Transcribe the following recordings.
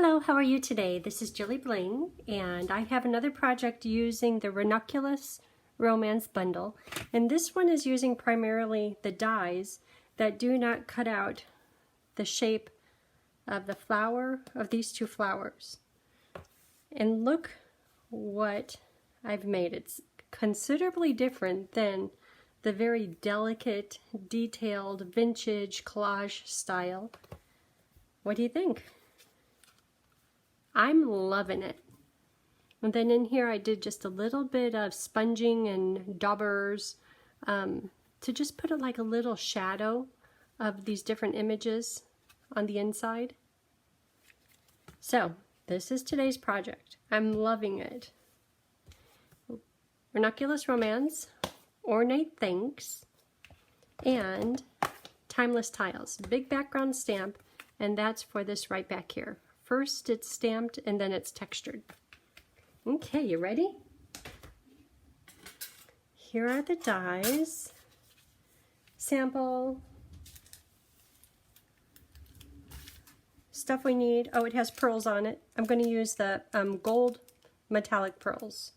Hello, how are you today? This is JilliBling, and I have another project using the Ranunculus Romance bundle, and this one is using primarily the dies that do not cut out the shape of the flower of these two flowers. And look what I've made. It's considerably different than the very delicate, detailed, vintage collage style. What do you think? I'm loving it. And then in here I did just a little bit of sponging and daubers to just put it like a little shadow of these different images on the inside. So this is today's project. I'm loving it. Ranunculus Romance, Ornate Thanks, and Timeless Tiles. Big background stamp, and that's for this right back here. First it's stamped and then it's textured. Okay, you ready? Here are the dies. Sample. Stuff we need. Oh, it has pearls on it. I'm going to use the gold metallic pearls.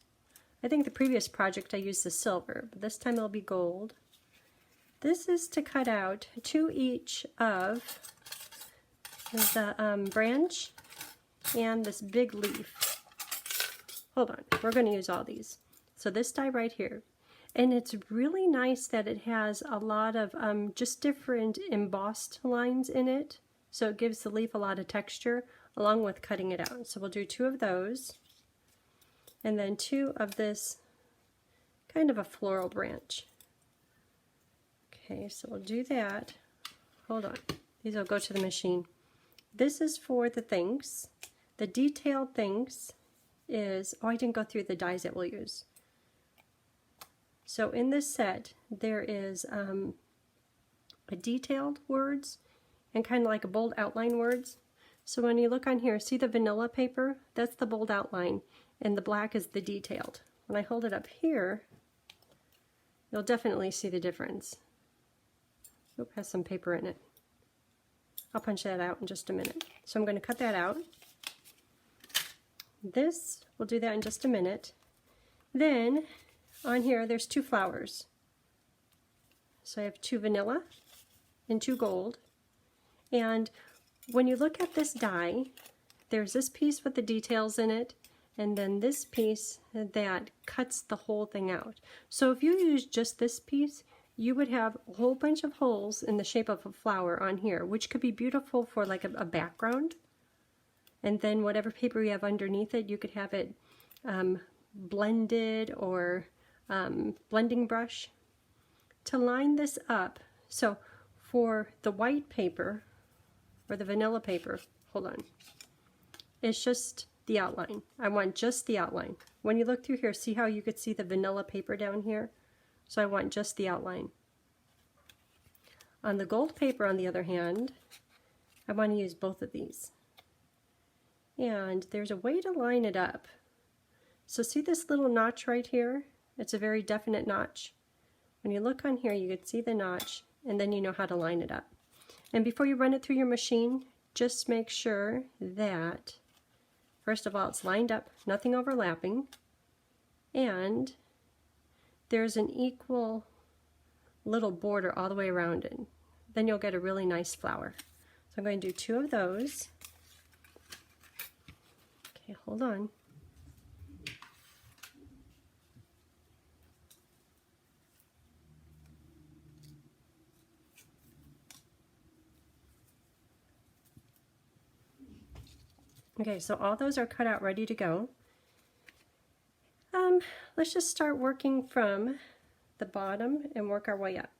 I think the previous project I used the silver, but this time it'll be gold. This is to cut out 2 each of the branch and this big leaf. Hold on, we're going to use all these. So this die right here, and it's really nice that it has a lot of just different embossed lines in it, so it gives the leaf a lot of texture along with cutting it out. So we'll do 2 of those, and then 2 of this kind of a floral branch. Okay, so we'll do that. Hold on, these will go to the machine. This is for the thanks. The detailed thanks is, oh, I didn't go through the dies that we'll use. So in this set, there is a detailed words and kind of like a bold outline words. So when you look on here, see the vanilla paper? That's the bold outline, and the black is the detailed. When I hold it up here, you'll definitely see the difference. Oop, has some paper in it. I'll punch that out in just a minute. So I'm going to cut that out. This, we'll do that in just a minute. Then on here there's 2 flowers. So I have 2 vanilla and 2 gold. And when you look at this die, there's this piece with the details in it, and then this piece that cuts the whole thing out. So if you use just this piece, you would have a whole bunch of holes in the shape of a flower on here, which could be beautiful for like a background. And then whatever paper you have underneath it, you could have it blended or blending brush to line this up. So for the white paper or the vanilla paper, hold on, it's just the outline. I want just the outline. When you look through here, see how you could see the vanilla paper down here? So I want just the outline. On the gold paper, on the other hand, I want to use both of these. And there's a way to line it up. So see this little notch right here? It's a very definite notch. When you look on here, you can see the notch, and then you know how to line it up. And before you run it through your machine, just make sure that, first of all, it's lined up, nothing overlapping, and there's an equal little border all the way around it. Then you'll get a really nice flower. So I'm going to do 2 of those. Okay, hold on. Okay, so all those are cut out, ready to go. Let's just start working from the bottom and work our way up.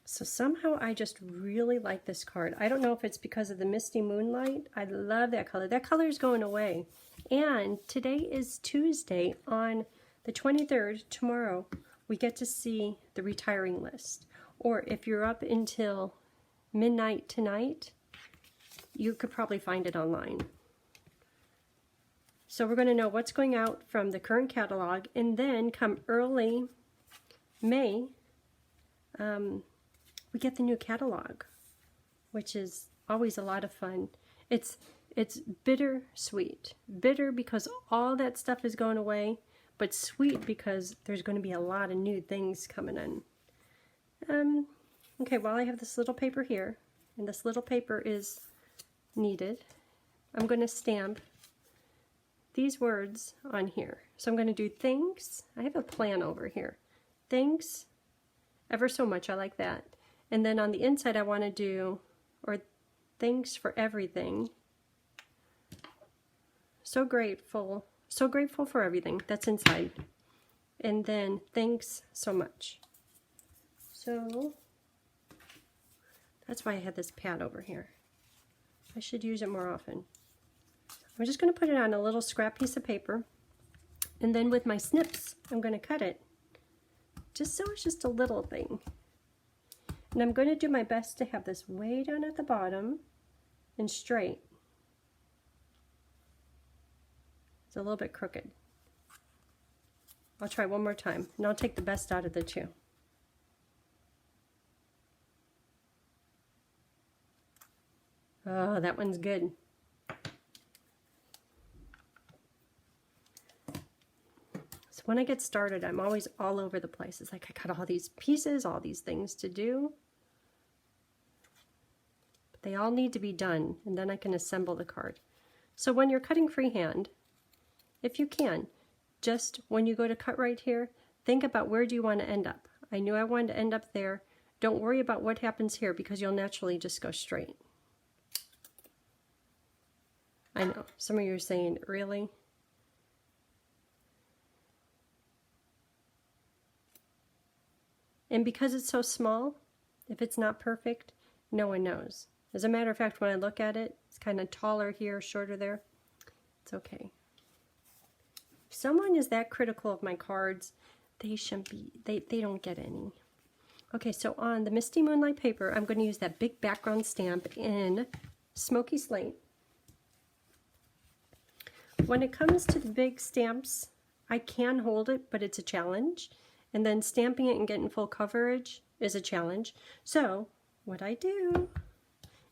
So somehow I just really like this card. I don't know if it's because of the misty moonlight. I love that color. That color is going away. And today is Tuesday. On the 23rd, tomorrow, we get to see the retiring list. Or if you're up until midnight tonight, you could probably find it online. So we're going to know what's going out from the current catalog, and then come early May, we get the new catalog, which is always a lot of fun. It's bittersweet. Bitter because all that stuff is going away, but sweet because there's going to be a lot of new things coming in. Okay, well, I have this little paper here, and this little paper is needed. I'm going to stamp these words on here. So I'm going to do thanks. I have a plan over here. Thanks ever so much. I like that. And then on the inside I want to do, or thanks for everything. So grateful for everything. That's inside. And then thanks so much. So that's why I had this pad over here. I should use it more often. I'm just going to put it on a little scrap piece of paper, and then with my snips I'm going to cut it just so it's just a little thing. And I'm going to do my best to have this way down at the bottom and straight. It's a little bit crooked. I'll try one more time, and I'll take the best out of the two. Oh, that one's good. So when I get started, I'm always all over the place. It's like I got all these pieces, all these things to do. But they all need to be done, and then I can assemble the card. So when you're cutting freehand, if you can, just when you go to cut right here, think about where do you want to end up. I knew I wanted to end up there. Don't worry about what happens here because you'll naturally just go straight. I know, some of you are saying, really? And because it's so small, if it's not perfect, no one knows. As a matter of fact, when I look at it, it's kind of taller here, shorter there. It's okay. If someone is that critical of my cards, they shouldn't be, they don't get any. Okay, so on the Misty Moonlight paper, I'm going to use that big background stamp in Smoky Slate. When it comes to the big stamps, I can hold it, but it's a challenge. And then stamping it and getting full coverage is a challenge. So what I do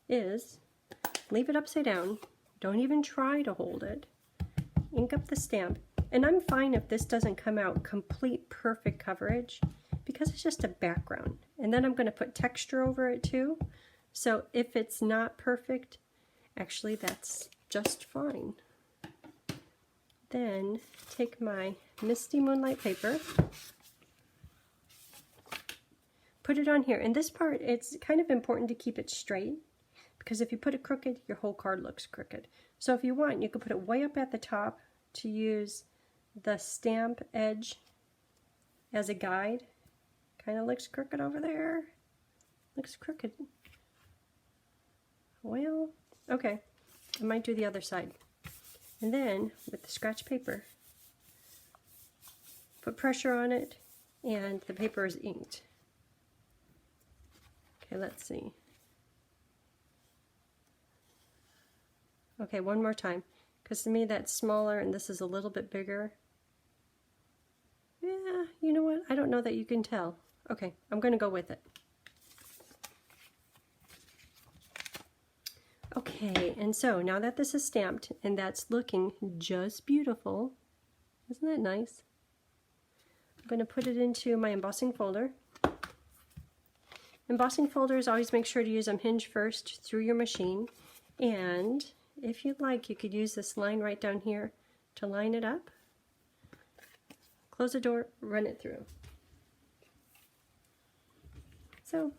is leave it upside down. Don't even try to hold it. Ink up the stamp. And I'm fine if this doesn't come out complete perfect coverage because it's just a background. And then I'm going to put texture over it too. So if it's not perfect, actually that's just fine. Then take my Misty Moonlight paper, put it on here. And this part, it's kind of important to keep it straight because if you put it crooked, your whole card looks crooked. So if you want, you could put it way up at the top to use the stamp edge as a guide. Kind of looks crooked over there. Looks crooked. Well, okay. I might do the other side. And then, with the scratch paper, put pressure on it, and the paper is inked. Okay, let's see. Okay, one more time, because to me that's smaller and this is a little bit bigger. Yeah, you know what? I don't know that you can tell. Okay, I'm going to go with it. Okay, and so now that this is stamped and that's looking just beautiful, isn't that nice? I'm going to put it into my embossing folder. Embossing folders, always make sure to use them hinge first through your machine. And if you'd like, you could use this line right down here to line it up. Close the door, run it through. So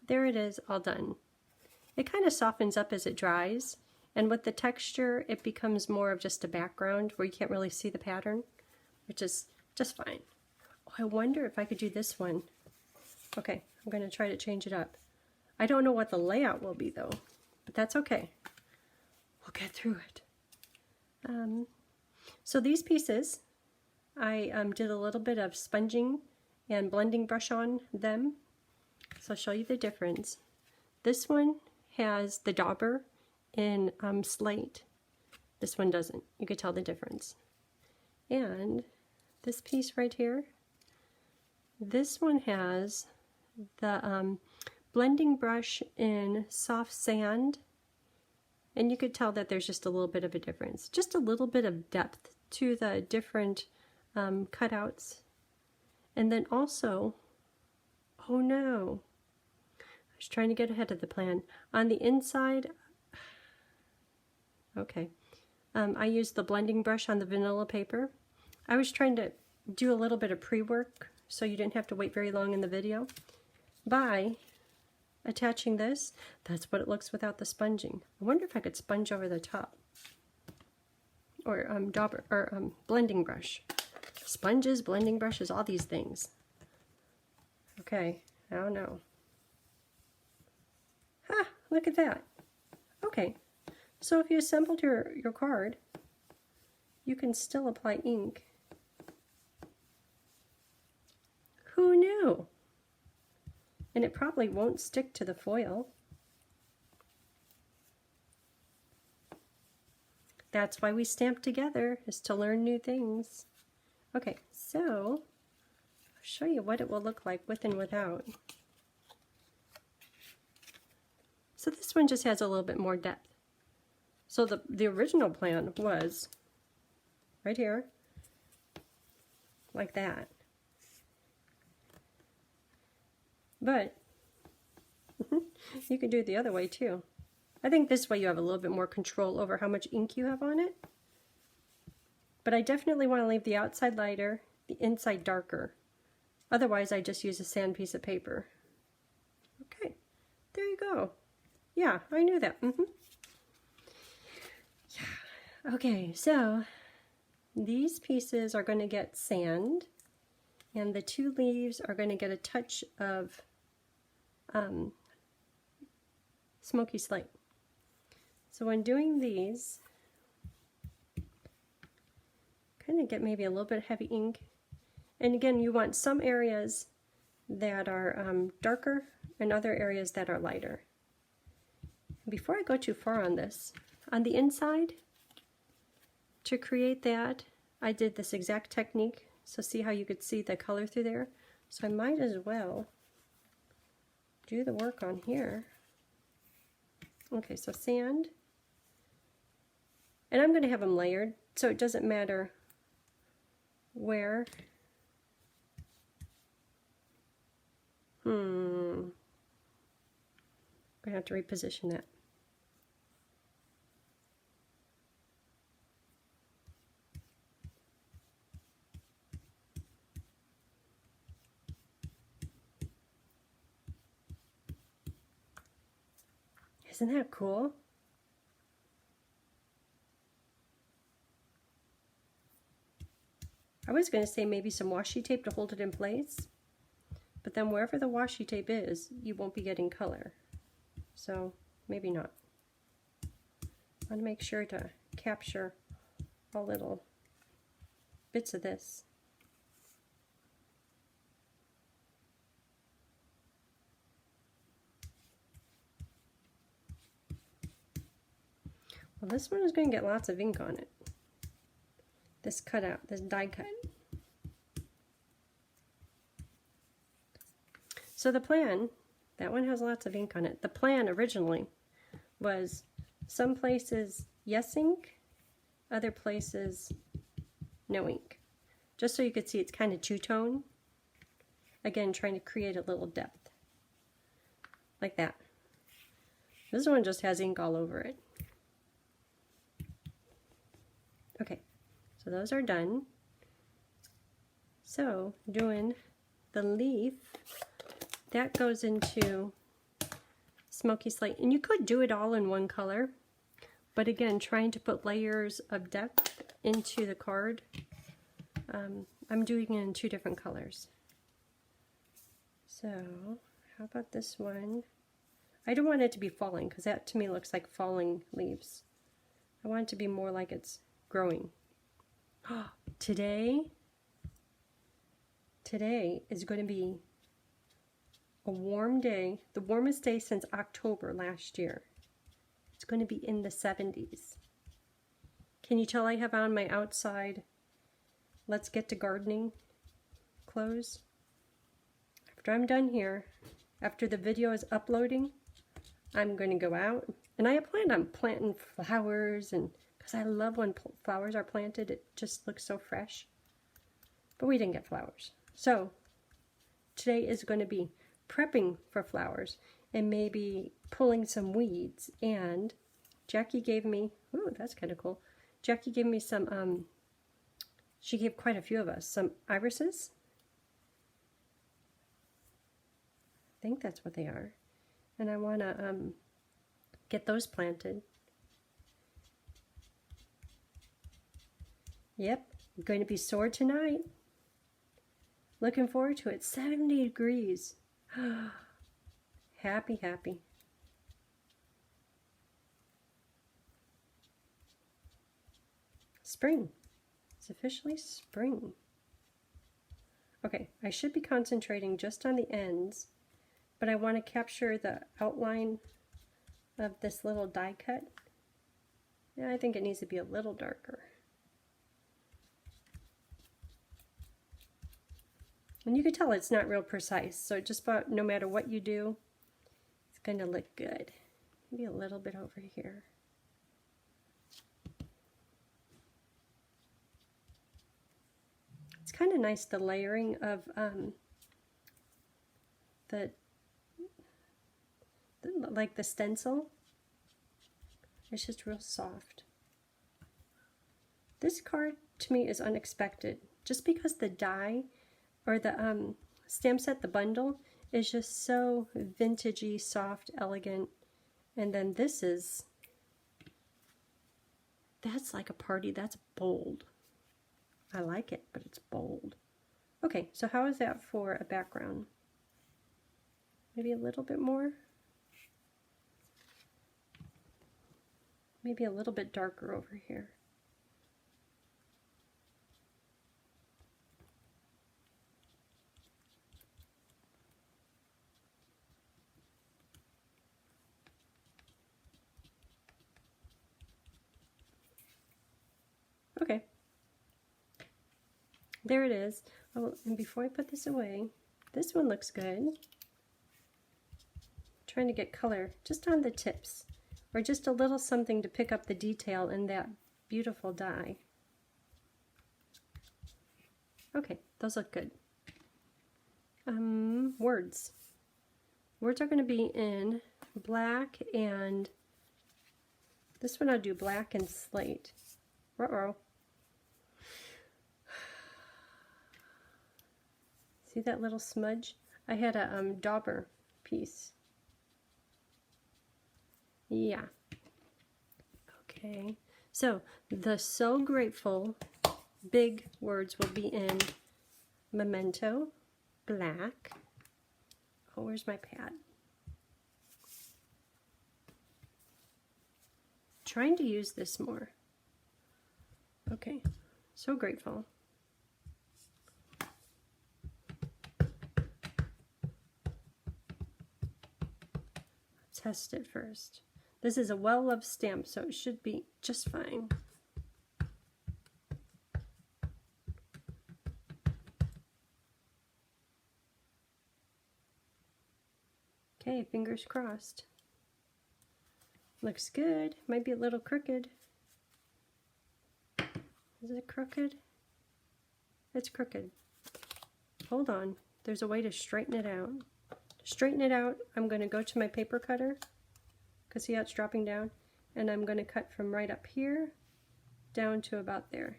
there it is, all done. It kind of softens up as it dries, and with the texture it becomes more of just a background where you can't really see the pattern, which is just fine. Oh, I wonder if I could do this one. Okay, I'm going to try to change it up. I don't know what the layout will be though, but that's okay. We'll get through it. So these pieces, I did a little bit of sponging and blending brush on them, so I'll show you the difference. This one has the dauber in slate. This one doesn't. You could tell the difference. And this piece right here, this one has the blending brush in soft sand, and you could tell that there's just a little bit of a difference, just a little bit of depth to the different cutouts. And then also, oh no, I was trying to get ahead of the plan. On the inside, okay, I used the blending brush on the vanilla paper. I was trying to do a little bit of pre-work so you didn't have to wait very long in the video. By attaching this, that's what it looks without the sponging. I wonder if I could sponge over the top. Or blending brush. Sponges, blending brushes, all these things. Okay, I don't know. Ha! Look at that. Okay, so if you assembled your card, you can still apply ink. Who knew? And it probably won't stick to the foil. That's why we stamp together, is to learn new things. Okay, so I'll show you what it will look like with and without. So this one just has a little bit more depth. So the original plan was right here, like that. But you can do it the other way too. I think this way you have a little bit more control over how much ink you have on it. But I definitely want to leave the outside lighter, the inside darker. Otherwise, I just use a sand piece of paper. Okay, there you go. Yeah, I knew that. Yeah. Okay, so these pieces are going to get sand, and the two leaves are going to get a touch of smoky slate. So when doing these, kind of get maybe a little bit of heavy ink. And again, you want some areas that are darker and other areas that are lighter. Before I go too far on this, on the inside, to create that, I did this exact technique. So see how you could see the color through there? So I might as well do the work on here. Okay, so sand. And I'm going to have them layered, so it doesn't matter where. I'm going to have to reposition that. Isn't that cool? I was going to say maybe some washi tape to hold it in place, but then wherever the washi tape is, you won't be getting color. So maybe not. I want to make sure to capture all little bits of this. Well, this one is going to get lots of ink on it. This cutout, this die cut. So the plan, that one has lots of ink on it. The plan originally was some places yes ink, other places no ink. Just so you could see it's kind of two-tone. Again, trying to create a little depth. Like that. This one just has ink all over it. Okay, so those are done. So doing the leaf, that goes into smoky slate. And you could do it all in one color, but again, trying to put layers of depth into the card, I'm doing it in two different colors. So how about this one? I don't want it to be falling, because that to me looks like falling leaves. I want it to be more like it's growing. Today is going to be a warm day, the warmest day since October last year. It's going to be in the 70s. Can you tell I have on my outside Let's Get to Gardening clothes? After I'm done here, after the video is uploading, I'm going to go out, and I planned on planting flowers, and because I love when flowers are planted, it just looks so fresh. But we didn't get flowers. So today is going to be prepping for flowers and maybe pulling some weeds. And Jackie gave me, ooh, that's kind of cool. Jackie gave me some, she gave quite a few of us some irises. I think that's what they are. And I want to get those planted. Yep, I'm going to be sore tonight. Looking forward to it. 70 degrees. Happy, happy. Spring. It's officially spring. Okay, I should be concentrating just on the ends, but I want to capture the outline of this little die cut. Yeah, I think it needs to be a little darker. And you can tell it's not real precise, so just about no matter what you do, it's going to look good. Maybe a little bit over here. It's kind of nice, the layering of like the stencil. It's just real soft. This card to me is unexpected, just because the die or the stamp set, the bundle, is just so vintagey, soft, elegant. And then this is, that's like a party, that's bold. I like it, but it's bold. Okay, so how is that for a background? Maybe a little bit more? Maybe a little bit darker over here. Okay, there it is. Oh, and before I put this away, this one looks good. I'm trying to get color just on the tips, or just a little something to pick up the detail in that beautiful die. Okay, those look good. Words. Words are going to be in black, and this one I'll do black and slate. Uh-oh. See that little smudge? I had a dauber piece. Yeah. Okay. So the So Grateful big words will be in Memento, black. Oh, where's my pad? Trying to use this more. Okay. So Grateful. Test it first. This is a well-loved stamp, so it should be just fine. Okay, fingers crossed. Looks good. Might be a little crooked. Is it crooked? It's crooked. Hold on. There's a way to straighten it out. To straighten it out, I'm going to go to my paper cutter, because see how it's dropping down, and I'm going to cut from right up here down to about there.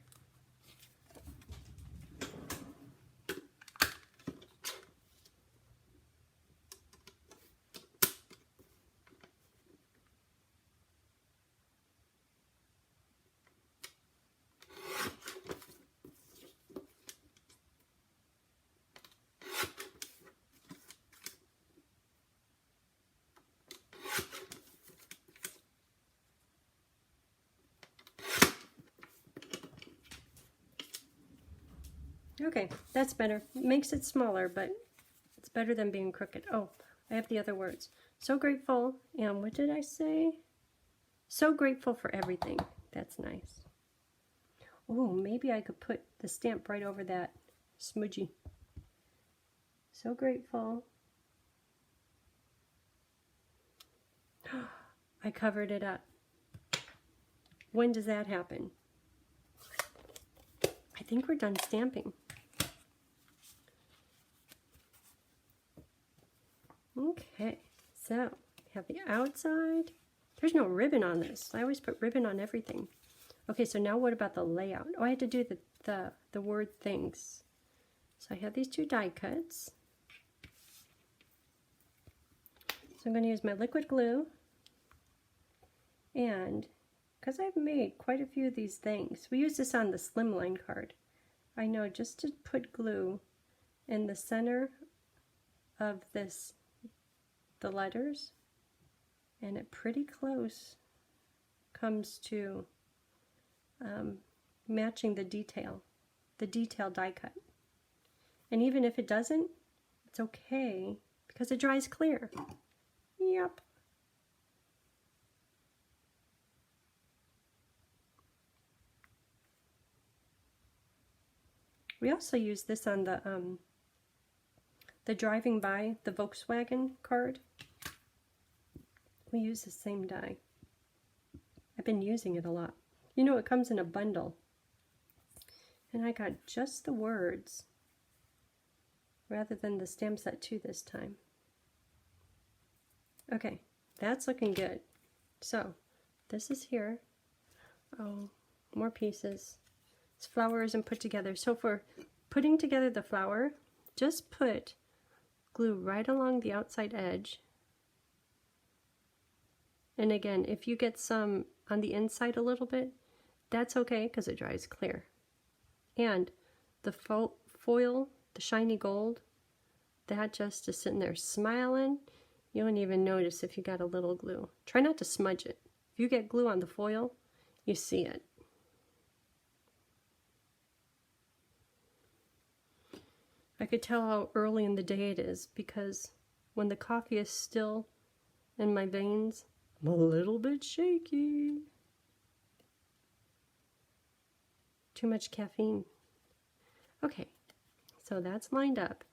Okay, that's better. It makes it smaller, but it's better than being crooked. Oh, I have the other words. So grateful, and what did I say? So grateful for everything. That's nice. Oh, maybe I could put the stamp right over that smudgy. So grateful I covered it up. When does that happen? I think we're done stamping. Okay, so we have the outside. There's no ribbon on this. I always put ribbon on everything. Okay, so now what about the layout? Oh, I had to do the word things. So I have these two die cuts. So I'm going to use my liquid glue, and because I've made quite a few of these things, we use this on the slimline card. I know, just to put glue in the center of this, the letters, and it pretty close comes to matching the detail die cut. And even if it doesn't, it's okay because it dries clear. Yep. We also use this on the driving by the Volkswagen card. We use the same die. I've been using it a lot. You know, it comes in a bundle. And I got just the words rather than the stamp set 2 this time. Okay, that's looking good. So, this is here. Oh, more pieces. This flower isn't put together. So for putting together the flower, just put glue right along the outside edge. And again, if you get some on the inside a little bit, that's okay because it dries clear. And the foil, the shiny gold, that just is sitting there smiling. You won't even notice if you got a little glue. Try not to smudge it. If you get glue on the foil, you see it. I could tell how early in the day it is because when the coffee is still in my veins, I'm a little bit shaky. Too much caffeine. Okay, so that's lined up.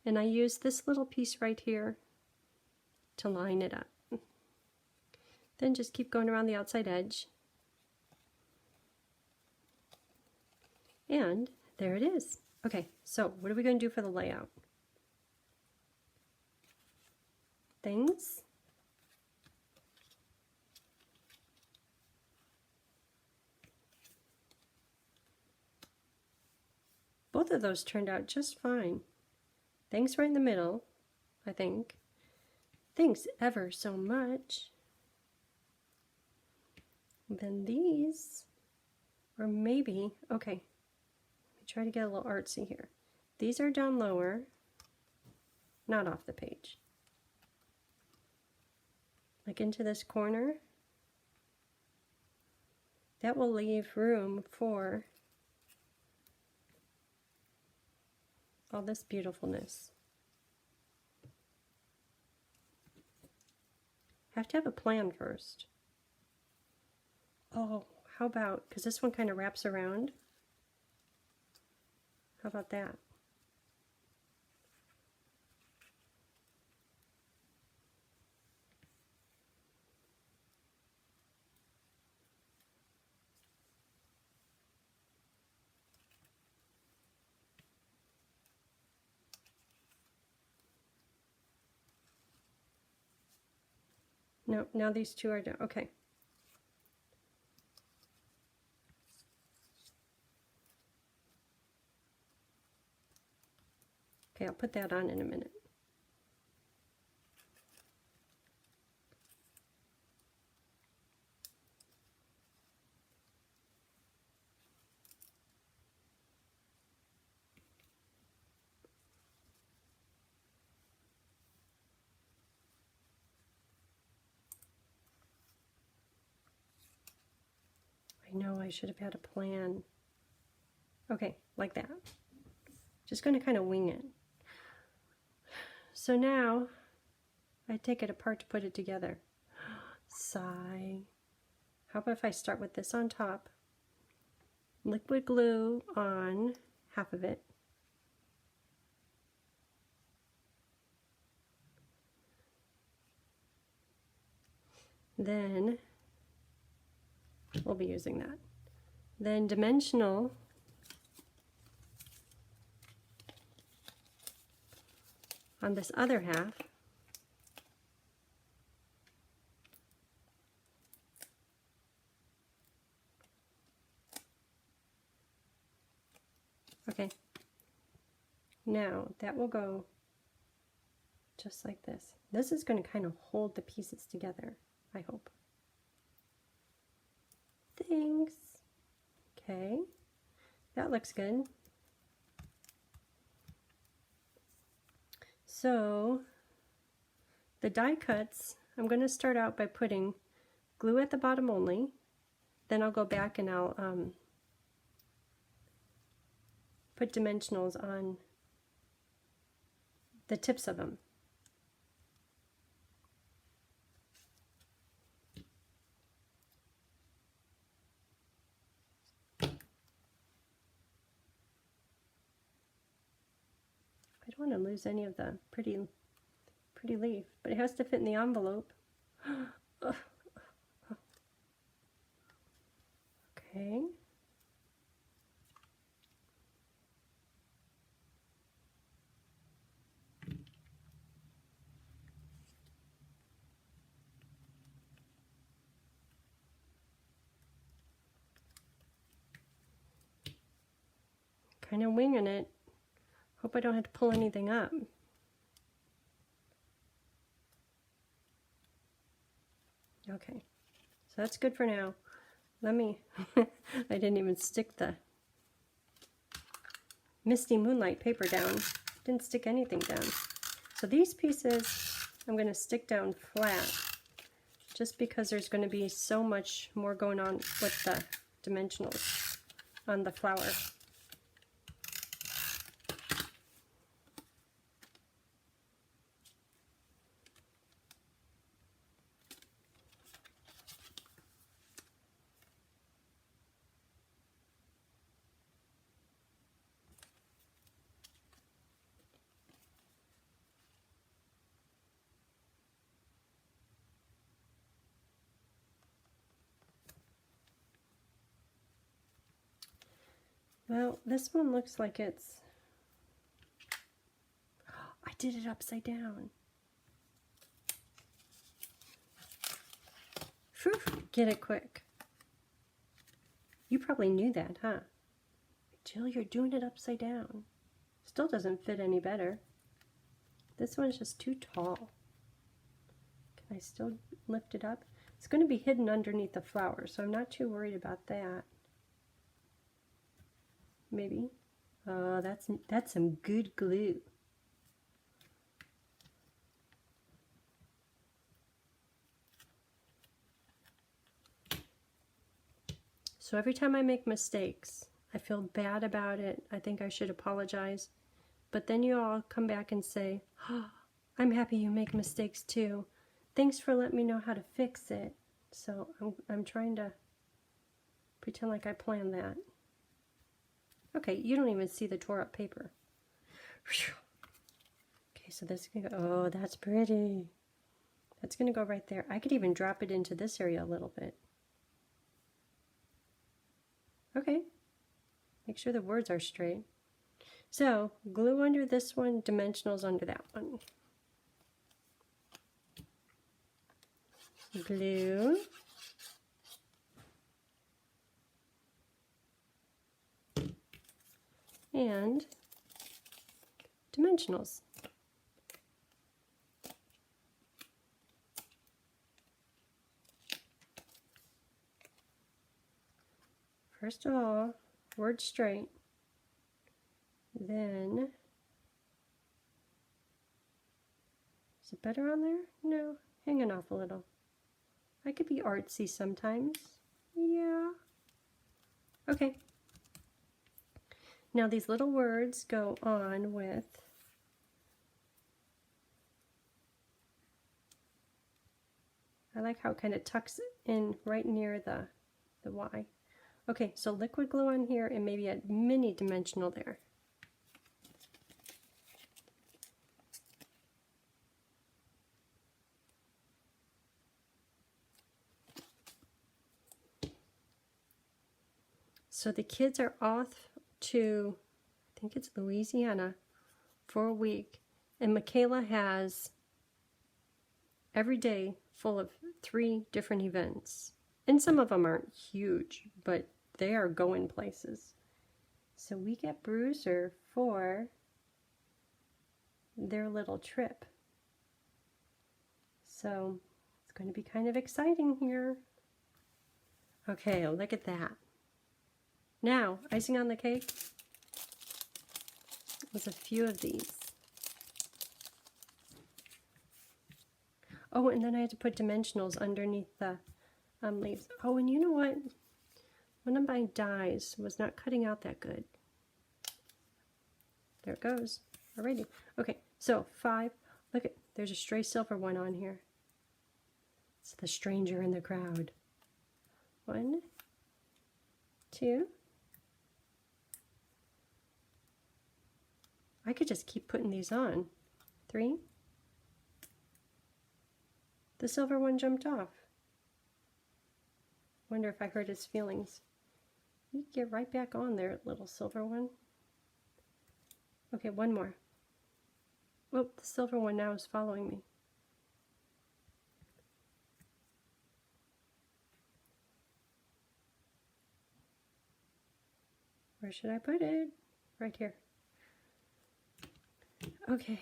And I use this little piece right here to line it up. Then just keep going around the outside edge. And there it is. Okay, so what are we going to do for the layout? Things. Both of those turned out just fine. Things right in the middle, I think. Thanks ever so much. Then these, or maybe, okay, let me try to get a little artsy here. These are down lower, not off the page. Like into this corner. That will leave room for all this beautifulness. Have to have a plan first. Oh, how about, because this one kind of wraps around. How about that? No, now these two are down. Okay. Okay, I'll put that on in a minute. I know I should have had a plan. Okay, like that. Just going to kind of wing it. So now I take it apart to put it together. Sigh. How about if I start with this on top? Liquid glue on half of it. Then we'll be using that. Then dimensional on this other half. Okay, now that will go just like this. This is going to kind of hold the pieces together, I hope. Thanks. Okay, that looks good. So the die cuts, I'm going to start out by putting glue at the bottom only. Then I'll go back and I'll put dimensionals on the tips of them. I don't want to lose any of the pretty leaf, but it has to fit in the envelope. Okay. Kind of winging it. Hope I don't have to pull anything up. Okay, so that's good for now. Let me, I didn't even stick the Misty Moonlight paper down. Didn't stick anything down. So these pieces I'm going to stick down flat just because there's going to be so much more going on with the dimensionals on the flower. Well, this one looks like it's... I did it upside down. Whew, get it quick. You probably knew that, huh? Jill, you're doing it upside down. Still doesn't fit any better. This one's just too tall. Can I still lift it up? It's going to be hidden underneath the flower, so I'm not too worried about that. Maybe. Oh, that's some good glue. So every time I make mistakes, I feel bad about it. I think I should apologize. But then you all come back and say, oh, I'm happy you make mistakes too. Thanks for letting me know how to fix it. So I'm trying to pretend like I planned that. Okay, you don't even see the tore up paper. Okay, so this can go, oh, that's pretty. That's gonna go right there. I could even drop it into this area a little bit. Okay, make sure the words are straight. So, glue under this one, dimensionals under that one. Glue. And dimensionals. First of all, word straight. Then, is it better on there? No, hanging off a little. I could be artsy sometimes. Yeah. Okay. Now these little words go on with I like how it kind of tucks in right near the Y. Okay, so liquid glue on here and maybe a mini dimensional there. So the kids are off to, I think it's Louisiana, for a week. And Michaela has every day full of 3 different events. And some of them aren't huge, but they are going places. So we get Bruiser for their little trip. So it's going to be kind of exciting here. Okay, look at that. Now, icing on the cake was a few of these. Oh, and then I had to put dimensionals underneath the leaves. Oh, and you know what? One of my dies was not cutting out that good. There it goes. Alrighty. Okay, so 5. Look at, there's a stray silver one on here. It's the stranger in the crowd. 1, 2. I could just keep putting these on. 3. The silver one jumped off. Wonder if I hurt his feelings. You get right back on there, little silver one. Okay, one more. Oh, the silver one now is following me. Where should I put it? Right here. Okay.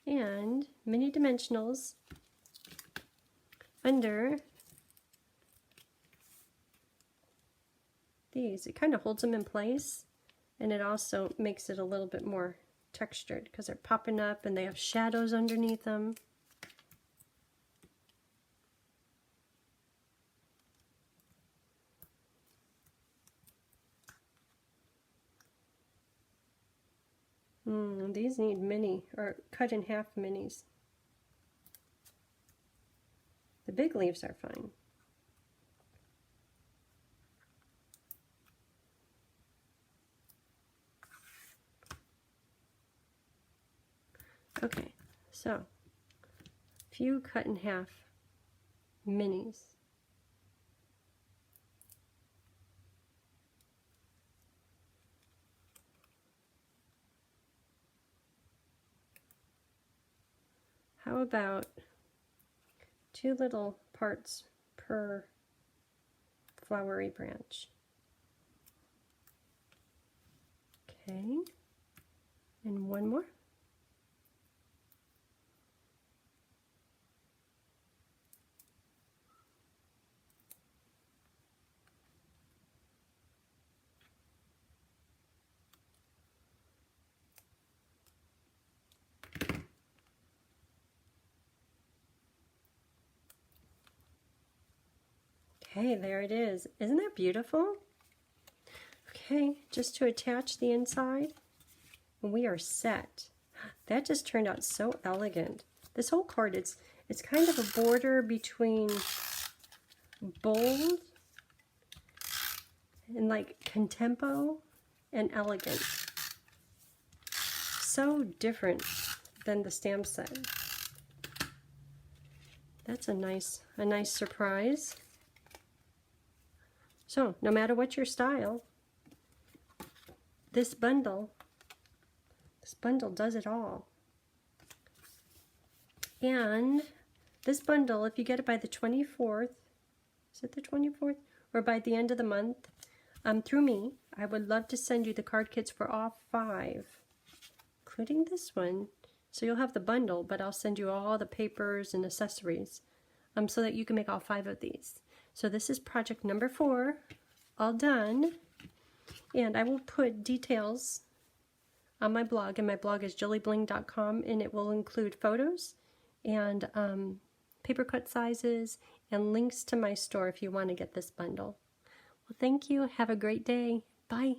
And mini dimensionals under these. It kind of holds them in place, and it also makes it a little bit more textured because they're popping up and they have shadows underneath them. These need mini or cut in half minis. The big leaves are fine. Okay, so a few cut in half minis. How about 2 little parts per flowery branch? Okay, and one more. Okay, there it is. Isn't that beautiful? Okay, just to attach the inside, and we are set. That just turned out so elegant. This whole card, it's kind of a border between bold and like contempo and elegant. So different than the stamp set. That's a nice surprise. So, no matter what your style, this bundle does it all. And this bundle, if you get it by the 24th, is it the 24th? Or by the end of the month, through me, I would love to send you the card kits for all 5, including this one. So you'll have the bundle, but I'll send you all the papers and accessories so that you can make all 5 of these. So this is project number 4, all done. And I will put details on my blog, and my blog is JilliBling.com, and it will include photos and paper cut sizes and links to my store if you want to get this bundle. Well, thank you. Have a great day. Bye.